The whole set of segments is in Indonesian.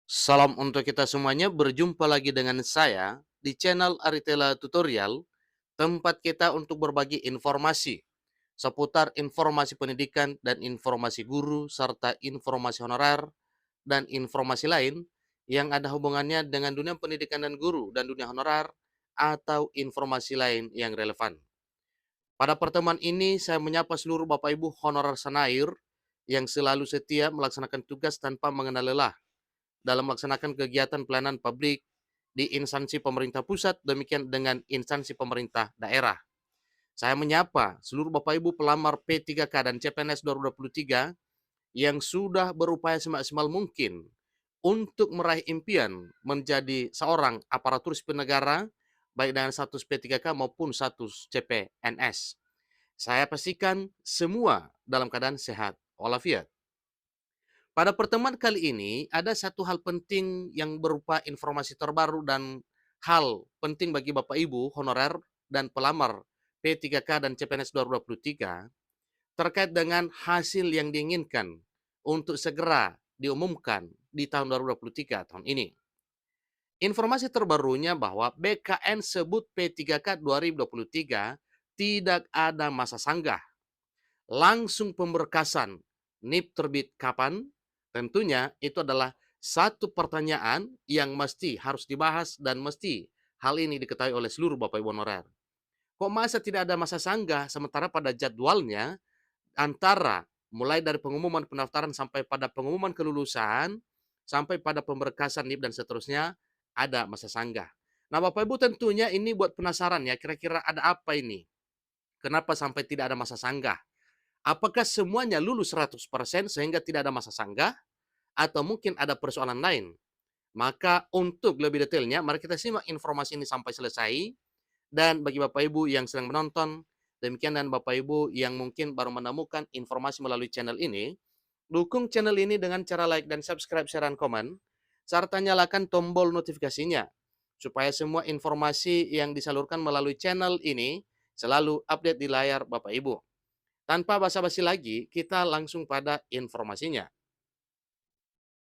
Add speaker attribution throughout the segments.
Speaker 1: Salam untuk kita semuanya, berjumpa lagi dengan saya di channel Aritela Tutorial, tempat kita untuk berbagi informasi seputar informasi pendidikan dan informasi guru, serta informasi honorer dan informasi lain yang ada hubungannya dengan dunia pendidikan dan guru dan dunia honorer atau informasi lain yang relevan. Pada pertemuan ini, saya menyapa seluruh Bapak Ibu honorer Senair yang selalu setia melaksanakan tugas tanpa mengenal lelah dalam melaksanakan kegiatan pelayanan publik di instansi pemerintah pusat, demikian dengan instansi pemerintah daerah. Saya menyapa seluruh Bapak Ibu pelamar P3K dan CPNS 2023 yang sudah berupaya semaksimal mungkin untuk meraih impian menjadi seorang aparatur sipil negara, baik dengan status P3K maupun status CPNS. Saya pastikan semua dalam keadaan sehat walafiat. Pada pertemuan kali ini, ada satu hal penting yang berupa informasi terbaru dan hal penting bagi Bapak Ibu honorer dan pelamar P3K dan CPNS 2023 terkait dengan hasil yang diinginkan untuk segera diumumkan di tahun 2023 tahun ini. Informasi terbarunya bahwa BKN sebut P3K 2023 tidak ada masa sanggah, langsung pemberkasan. NIP terbit kapan? Tentunya itu adalah satu pertanyaan yang mesti harus dibahas dan mesti hal ini diketahui oleh seluruh Bapak Ibu honorer. Kok masa tidak ada masa sanggah sementara pada jadwalnya antara mulai dari pengumuman pendaftaran sampai pada pengumuman kelulusan sampai pada pemberkasan NIP dan seterusnya ada masa sanggah. Nah, Bapak Ibu tentunya ini buat penasaran ya, kira-kira ada apa ini? Kenapa sampai tidak ada masa sanggah? Apakah semuanya lulus 100% sehingga tidak ada masa sanggah? Atau mungkin ada persoalan lain? Maka untuk lebih detailnya, mari kita simak informasi ini sampai selesai. Dan bagi Bapak Ibu yang sedang menonton, demikian dan Bapak Ibu yang mungkin baru menemukan informasi melalui channel ini, dukung channel ini dengan cara like dan subscribe, share, dan komen, serta nyalakan tombol notifikasinya, supaya semua informasi yang disalurkan melalui channel ini selalu update di layar Bapak Ibu. Tanpa basa-basi lagi, kita langsung pada informasinya.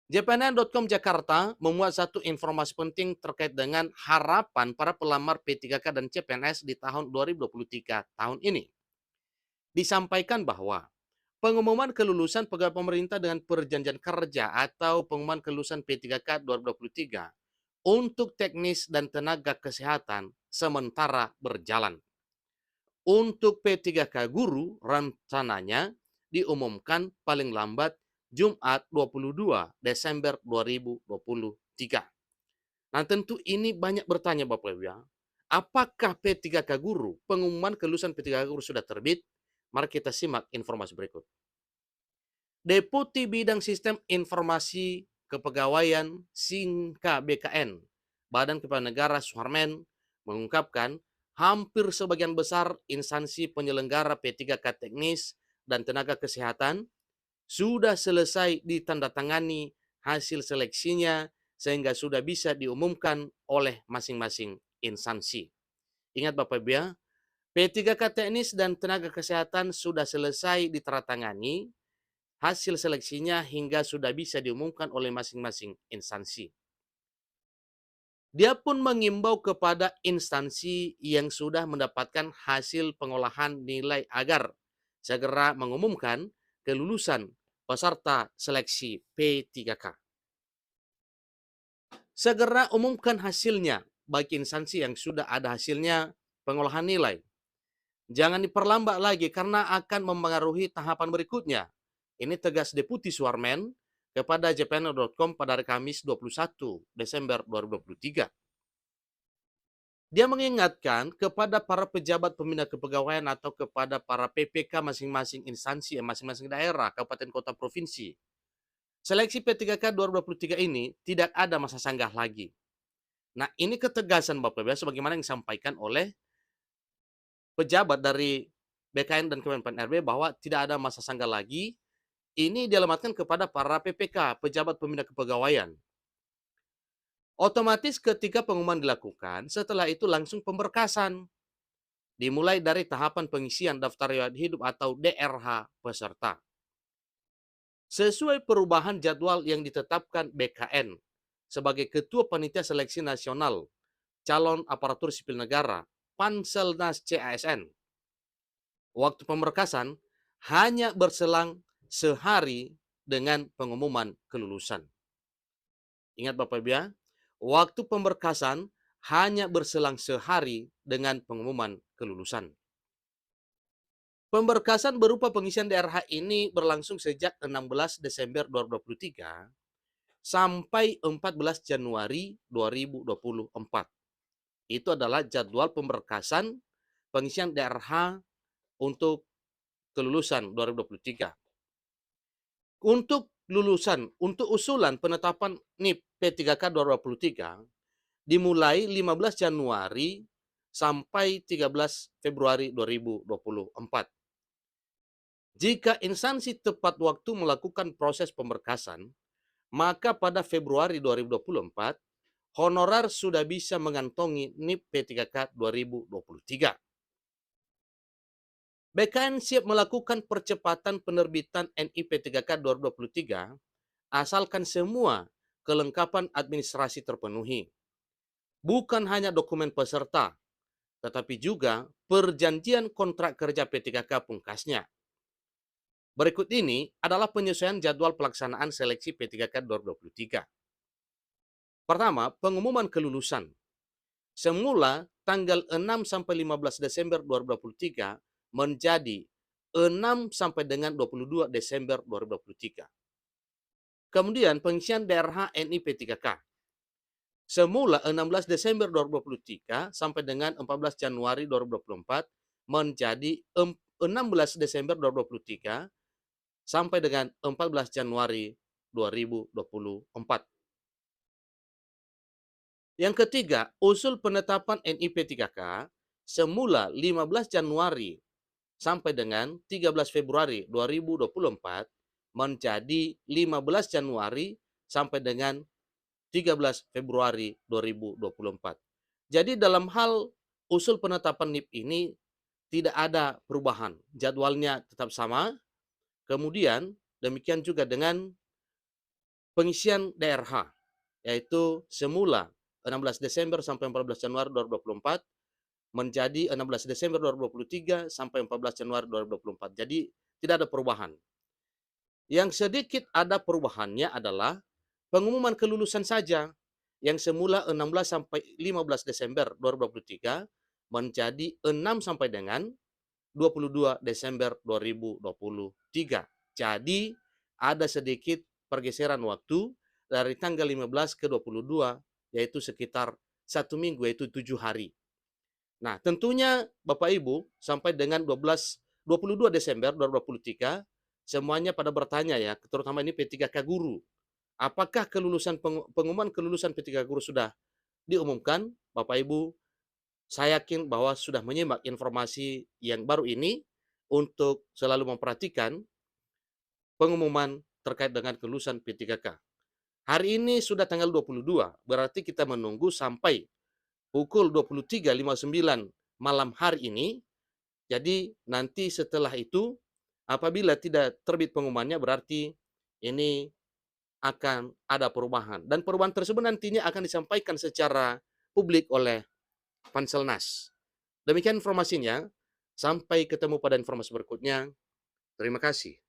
Speaker 1: JPNN.com Jakarta memuat satu informasi penting terkait dengan harapan para pelamar P3K dan CPNS di tahun 2023 tahun ini. Disampaikan bahwa pengumuman kelulusan pegawai pemerintah dengan perjanjian kerja atau pengumuman kelulusan P3K 2023 untuk teknis dan tenaga kesehatan sementara berjalan. Untuk P3K guru rencananya diumumkan paling lambat Jumat 22 Desember 2023. Nah, tentu ini banyak bertanya Bapak Ibu ya. Apakah P3K guru, pengumuman kelulusan P3K guru sudah terbit? Mari kita simak informasi berikut. Deputi Bidang Sistem Informasi Kepegawaian Singka BKN, Badan Kepegawaian Negara Suharmen, mengungkapkan hampir sebagian besar instansi penyelenggara P3K teknis dan tenaga kesehatan sudah selesai ditandatangani hasil seleksinya sehingga sudah bisa diumumkan oleh masing-masing instansi. Ingat Bapak Ibu ya, P3K teknis dan tenaga kesehatan sudah selesai ditandatangani hasil seleksinya hingga sudah bisa diumumkan oleh masing-masing instansi. Dia pun mengimbau kepada instansi yang sudah mendapatkan hasil pengolahan nilai agar segera mengumumkan kelulusan peserta seleksi P3K. Segera umumkan hasilnya bagi instansi yang sudah ada hasilnya pengolahan nilai. Jangan diperlambat lagi karena akan mempengaruhi tahapan berikutnya. Ini tegas Deputi Suharmen kepada jpn.com pada hari Kamis 21 Desember 2023. Dia mengingatkan kepada para pejabat pembina kepegawaian atau kepada para PPK masing-masing instansi, masing-masing daerah, kabupaten, kota, provinsi. Seleksi P3K 2023 ini tidak ada masa sanggah lagi. Nah, ini ketegasan Bapak Ibu sebagaimana yang disampaikan oleh pejabat dari BKN dan Kemenpan RB bahwa tidak ada masa sanggah lagi. Ini dialamatkan kepada para PPK, pejabat pembina kepegawaian. Otomatis ketika pengumuman dilakukan, setelah itu langsung pemberkasan. Dimulai dari tahapan pengisian daftar riwayat hidup atau DRH peserta. Sesuai perubahan jadwal yang ditetapkan BKN, sebagai Ketua Panitia Seleksi Nasional Calon Aparatur Sipil Negara Panselnas CASN. Waktu pemberkasan hanya berselang sehari dengan pengumuman kelulusan. Ingat Bapak Ibu ya, waktu pemberkasan hanya berselang sehari dengan pengumuman kelulusan. Pemberkasan berupa pengisian DRH ini berlangsung sejak 16 Desember 2023 sampai 14 Januari 2024. Itu adalah jadwal pemberkasan pengisian DRH untuk kelulusan 2023. Untuk usulan penetapan NIP P3K 2023 dimulai 15 Januari sampai 13 Februari 2024. Jika instansi tepat waktu melakukan proses pemberkasan, maka pada Februari 2024, honorar sudah bisa mengantongi NIP P3K 2023. BKN siap melakukan percepatan penerbitan NIP P3K 2023 asalkan semua kelengkapan administrasi terpenuhi. Bukan hanya dokumen peserta, tetapi juga perjanjian kontrak kerja P3K pungkasnya. Berikut ini adalah penyesuaian jadwal pelaksanaan seleksi P3K 2023. Pertama, pengumuman kelulusan. Semula tanggal 6 sampai 15 Desember 2023 menjadi 6 sampai dengan 22 Desember 2023. Kemudian pengisian DRH NIP P3K. Semula 16 Desember 2023 sampai dengan 14 Januari 2024 menjadi 16 Desember 2023 sampai dengan 14 Januari 2024. Yang ketiga, usul penetapan NIP 3K semula 15 Januari sampai dengan 13 Februari 2024 menjadi 15 Januari sampai dengan 13 Februari 2024. Jadi dalam hal usul penetapan NIP ini tidak ada perubahan. Jadwalnya tetap sama. Kemudian demikian juga dengan pengisian DRH, yaitu semula 16 Desember sampai 14 Januari 2024 menjadi 16 Desember 2023 sampai 14 Januari 2024. Jadi tidak ada perubahan. Yang sedikit ada perubahannya adalah pengumuman kelulusan saja yang semula 16 sampai 15 Desember 2023 menjadi 6 sampai dengan 22 Desember 2023. Jadi ada sedikit pergeseran waktu dari tanggal 15 ke 22, yaitu sekitar 1 minggu, yaitu 7 hari. Nah, tentunya Bapak Ibu sampai dengan 22 Desember 2023 semuanya pada bertanya ya, terutama ini P3K guru. Apakah pengumuman kelulusan P3K guru sudah diumumkan? Bapak Ibu, saya yakin bahwa sudah menyimak informasi yang baru ini untuk selalu memperhatikan pengumuman terkait dengan kelulusan P3K. Hari ini sudah tanggal 22, berarti kita menunggu sampai pukul 23.59 malam hari ini. Jadi nanti setelah itu, apabila tidak terbit pengumumannya, berarti ini akan ada perubahan. Dan perubahan tersebut nantinya akan disampaikan secara publik oleh Panselnas. Demikian informasinya. Sampai ketemu pada informasi berikutnya. Terima kasih.